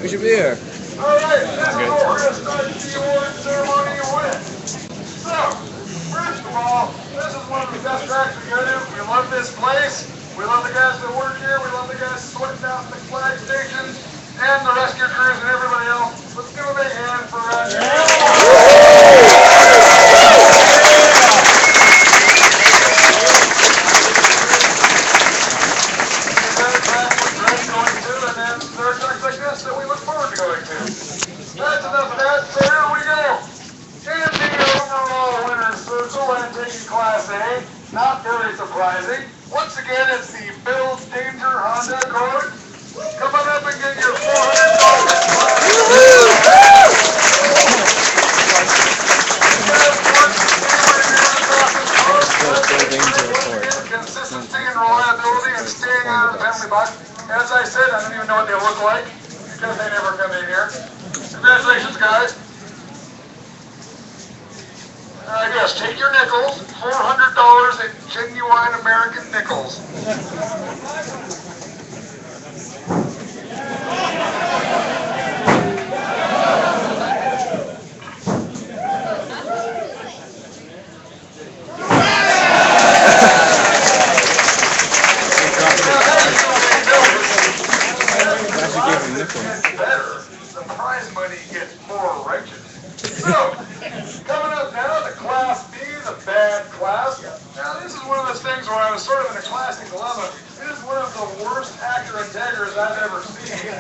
We should be here. Alright, this is what we're going to start the award ceremony with. So, first of all, this is one of the best tracks we go to. We love this place. We love the guys that work here. We love the guys sweating out in the flag stations and the rescue crews and everybody else. Let's give a big hand for That's enough of that, so here we go. And the overall winner's circle and taking Class A, not very surprising. Once again, it's the Bill's Danger Honda Accord. Come on up and get your $400 consistency and reliability and staying out of the penalty box. As I said, I don't even know what they look like because they never come in here. Congratulations, guys. Yes, take your nickels. $400 in genuine American nickels. The prize money gets more righteous. So, coming up now, the Class B, the bad class. Now, this is one of those things where I was sort of in a classic dilemma. This is one of the worst actor integers I've ever seen.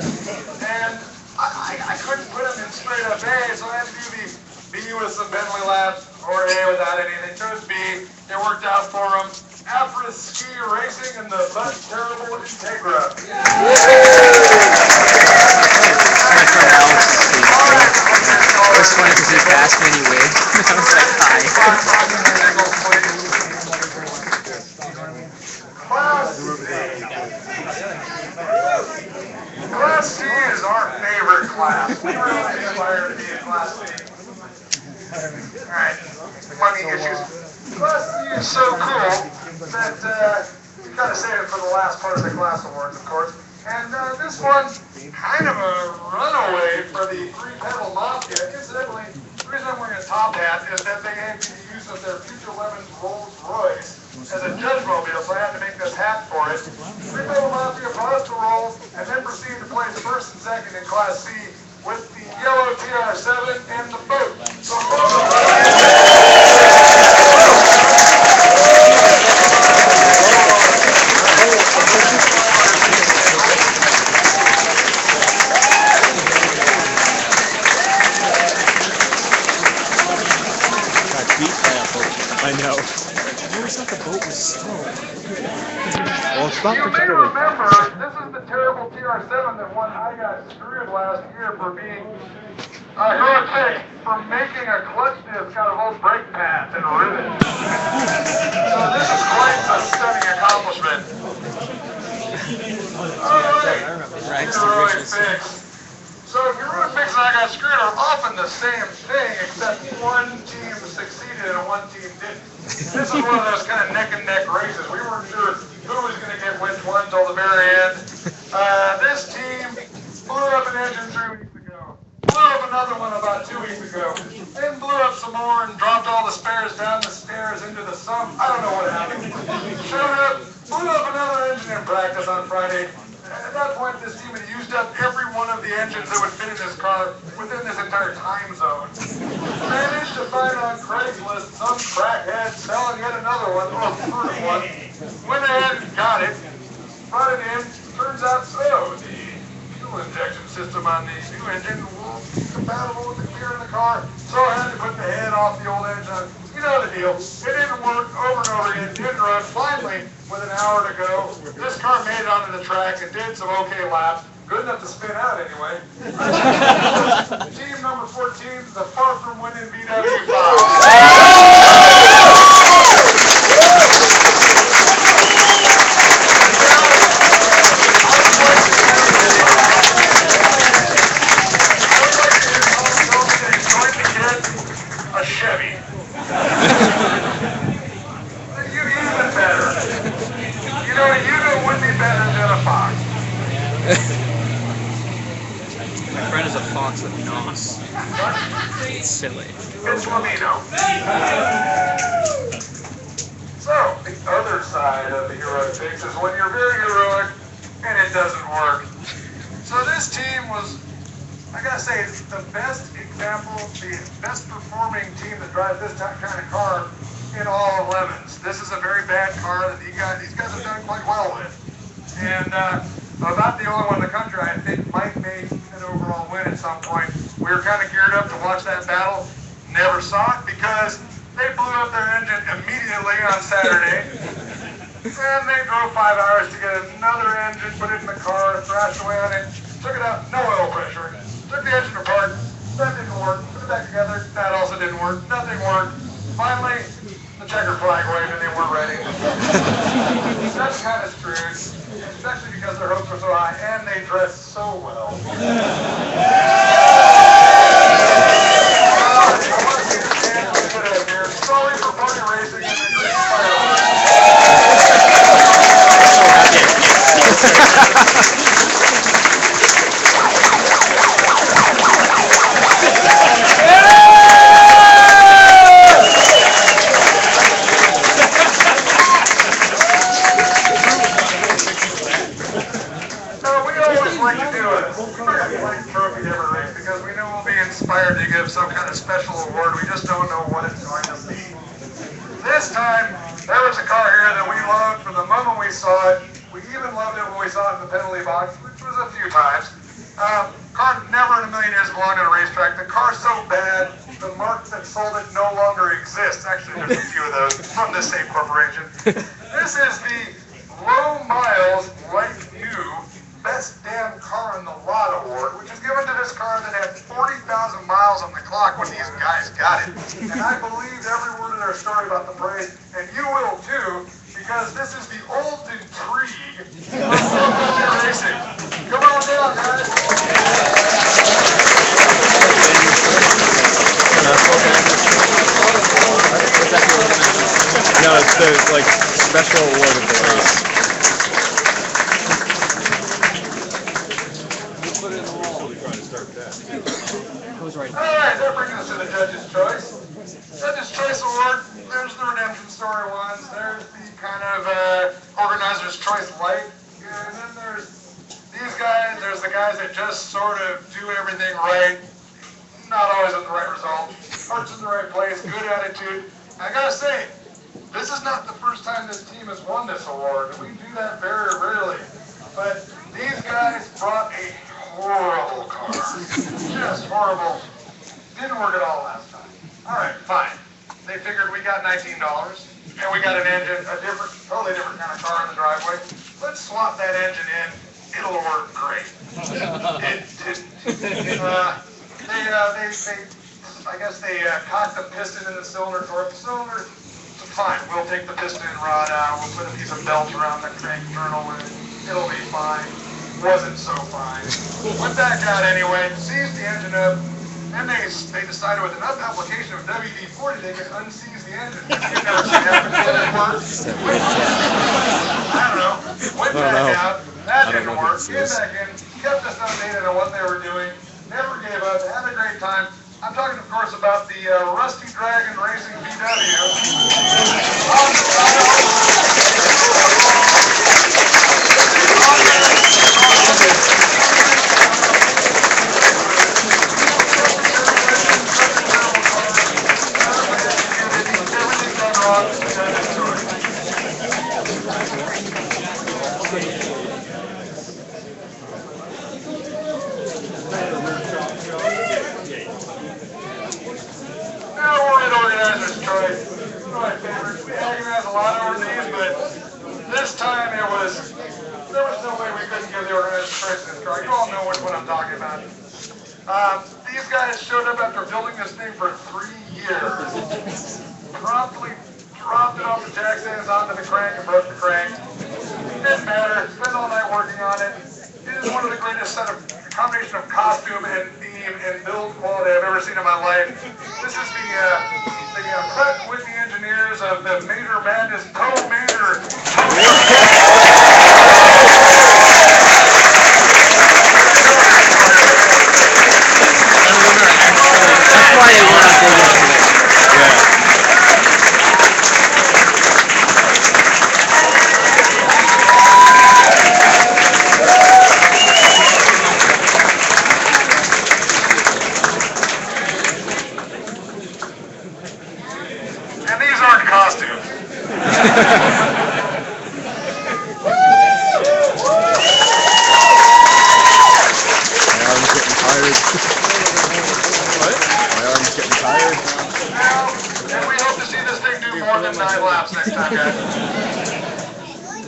And I couldn't put him in straight up A, so I had to do the B with some Bentley laps, or A without anything. Chose B. It worked out for him. After ski racing and the but terrible Integra. It was funny because he passed me anyway. I was like, hi. Class C is our favorite class. We really aspire to be in Class C. Alright, money issues. Class C is so cool that you gotta save it for the last part of the class awards, of course. And this one's kind of a runaway for the three-pedal mafia. Incidentally, the reason I'm wearing a top hat is that they gave me the use of their Future Lemons Rolls Royce as a judge mobile, so I had to make this hat for it. Three-pedal mafia paused to roll, and then proceeded to place first and second in Class C with the yellow TR7 and the boat. So I know. I always thought the boat was slow. Well, it's not you may particularly remember, this is the terrible TR7 that one I got screwed last year for being heroic, for making a clutch disc out of old brake pads and rivets. So this is quite a stunning accomplishment. Alright, heroic fix. So heroic fix and I got screwed are often the same thing, except one team succeeded and one team didn't. This is one of those kind of neck and neck races. We weren't sure who was going to get which one till the very end. This team blew up an engine 3 weeks ago, blew up another one about 2 weeks ago, then blew up some more and dropped all the spares down the stairs into the sump. I don't know what happened. Showed up, blew up another engine in practice on Friday. At that point, this team had used up every one of the engines that would fit in this car within this entire time zone. Managed to find on Craigslist some crackhead selling yet another one, or a first one. Went ahead and got it, brought it in. Turns out so. The fuel injection system on the new engine will be compatible with the gear in the car, so I had to put the head off the old engine on. You know the deal. It didn't work over and over again. Didn't run. Finally, with an hour to go, this car made it onto the track and did some okay laps. Good enough to spin out anyway. Team number 14, the far from winning BW5. a fox with nos. It's silly. It's Lamino. So, the other side of the heroic fix is when you're very heroic and it doesn't work. So this team was, I gotta say, it's the best example, the best performing team that drives this kind of car in all of Lemons. This is a very bad car that these guys have done quite well with. And about the only one in the country I think might make an overall win at some point. We were kind of geared up to watch that battle. Never saw it because they blew up their engine immediately on Saturday. And they drove 5 hours to get another engine, put it in the car, thrashed away on it, took it out, no oil pressure, took the engine apart, that didn't work, put it back together, that also didn't work, nothing worked. Finally, the checker flag waved and they weren't ready. That's kind of screwed, especially because their hopes were so high and they dressed so well. Sorry for party racing and the green inspired to give some kind of special award. We just don't know what it's going to be. This time, there was a car here that we loved from the moment we saw it. We even loved it when we saw it in the penalty box, which was a few times. Car never in a million years belonged at a racetrack. The car's so bad, the mark that sold it no longer exists. Actually, there's a few of those from this same corporation. This is the low miles, like new, best damn car in the lot award, which is given to this car that had 40,000 miles on the clock when these guys got it. And I believed every word of their story about the parade, and you will too, because this is the old intrigue of Loudon racing. Come on down, guys. No, it's the special award of the race. Alright, that brings us to the Judge's Choice. Judge's Choice Award, there's the Redemption Story ones, there's the kind of Organizer's Choice Light, and then there's these guys, there's the guys that just sort of do everything right, not always with the right result, hearts in the right place, good attitude. I gotta say, this is not the first time this team has won this award, and we do that very rarely, but these guys brought a horrible car. Just horrible. Didn't work at all last time. Alright, fine. They figured we got $19 and we got an engine, a totally different kind of car in the driveway. Let's swap that engine in. It'll work great. It didn't. I guess they cocked the piston in the cylinder, tore up the cylinder. Fine, we'll take the piston rod out. We'll put a piece of belt around the crank journal and it'll be fine. Wasn't so fine. Went back out anyway, seized the engine up, and they decided with enough application of WD-40 they could unseize the engine. You've never seen that before. It worked. I don't know. Went back out. That didn't work. Came back in. Kept us updated on what they were doing. Never gave up. Had a great time. I'm talking, of course, about the Rusty Dragon Racing VW. Now we're at Organizer's Choice. This is my favorite. We organize a lot over these, but this time there was no way we couldn't give the Organizer's Choice to this car. You all know which one I'm talking about. These guys showed up after building this thing for 3 years. Promptly dropped it off the jack stands onto the crank and broke the crank. Didn't matter. Spent all night working on it. It is one of the greatest combination of costume and theme and build quality I've ever seen in my life. This is the Pratt & Whitney engineers of the Major Madness Total Major. laps next time, guys.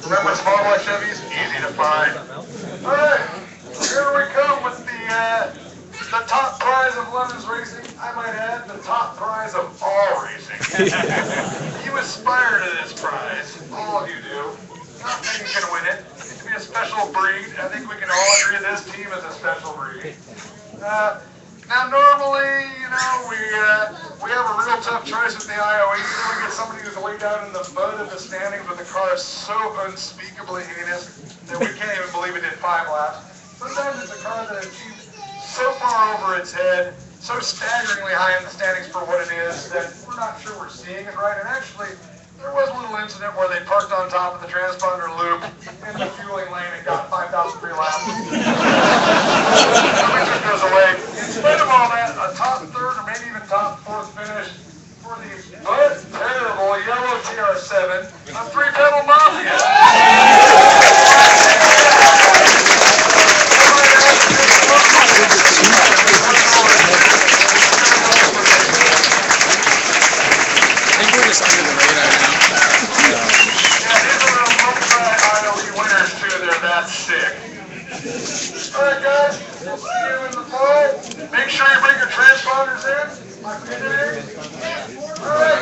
Remember, small block Chevys, easy to find. All right, here we come with the top prize of London's racing. I might add, the top prize of all racing. You aspire to this prize. All of you do. Not many can win it. It can be a special breed. I think we can all agree this team is a special breed. Now, normally, you know, we have a real tough choice with the IOE. We get somebody who's way down in the mud of the standings with a car so unspeakably heinous that we can't even believe it did 5 laps. Sometimes it's a car that achieved so far over its head, so staggeringly high in the standings for what it is, that we're not sure we're seeing it right. And actually, there was a little incident where they parked on top of the transponder loop in the fueling lane and got 5,000 free laps. Nobody took those away. In spite of all that, a top 3rd or maybe even top 4th finish for the terrible yellow TR7 of 3-Pedal Mafia. I think we're just under the radar now. Yeah, these are little multi-IOE winners too. They're that sick. Alright guys, we'll see you in the fall. Make sure you bring your transponders in. Like we did. Alright.